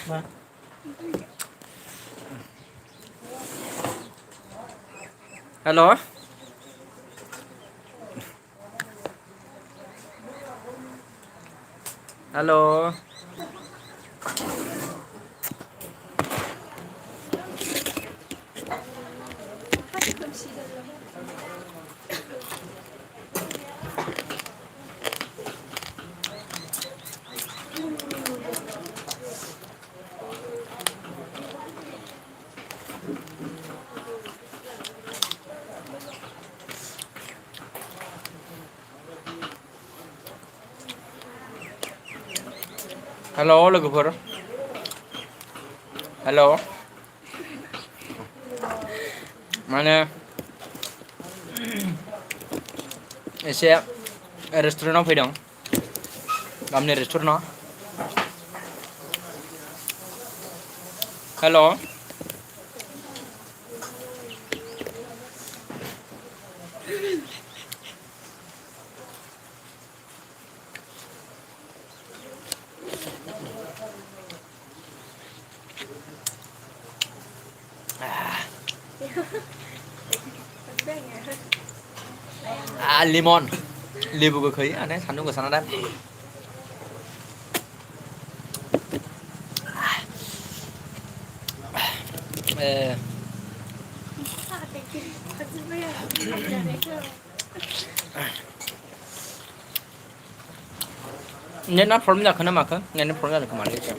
Hello. Hello. Hello लोगोफोर हेल' माने एसे रेस्टुरेन्टाव फैदों गामिनि रेस्टुरेन्टाव हेल' लिमन लेबु गोखै आने सान्दुं गोसा ना नेटना प्रब्लेम जाखो ना माखो नेटना प्रब्लेम जादों खोमालै एसे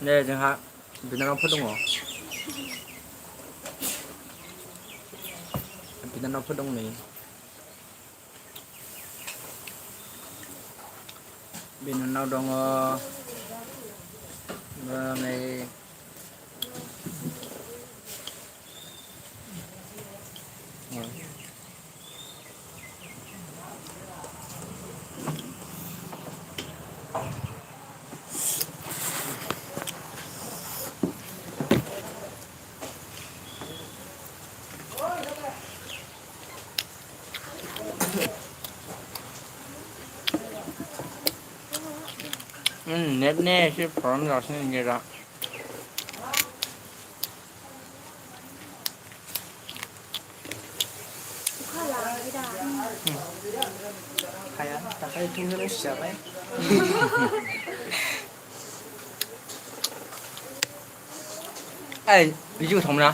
नै जोंहा बिनानावफोर दङ बिनानावफोर दं नै बिनानाव दङ नै नेटने एसे प्रब्लेम जागासिनो नेटआ हाया दाखालि थोंजों सिजाबाय ओइ बिदि गोथाव मोना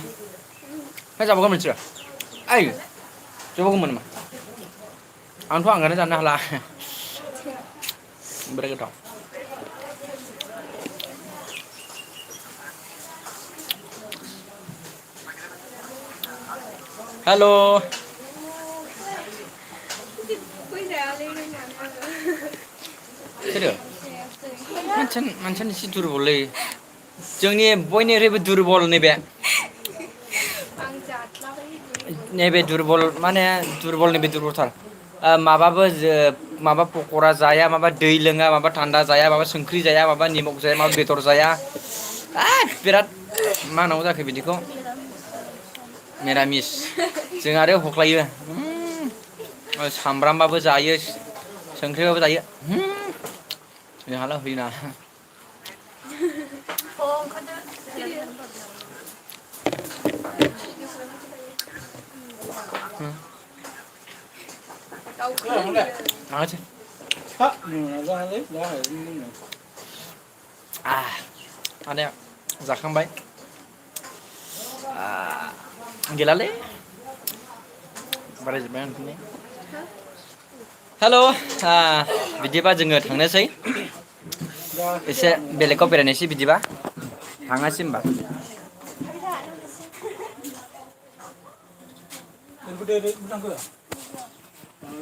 है जाबावगोन मोनसेबो ओइ जाबावगौमोन नामा आंथ' आंगानो जानो हाला बिराद गोथाव हेल' सोरो मानसियानो एसे दुरबललै जोंनि बयनिख्रुइबो दुरबल नैबे दुरबल माने दुरबल नैबे दुरबलथार माबाबो माबा पकरा जाया माबा दै लोङा माबा थान्दा जाया माबा संख्रि जाया माबा निमक जाया माबा बेदर जाया बिराद मा होनांगौ जाखो बिदिखौ मिरामिस जों आरो हख्लायो सामब्रामबाबो जायो संख्रिबाबो जायो जोंहाला होयोना मानोसै आदाया जाखांबाय गैलालै बारायजोब्बाय आं हेल' बिदिबा जोङो थांनोसै एसे बेलेगाव बेरायनोसै बिदिबा थाङासै होमबा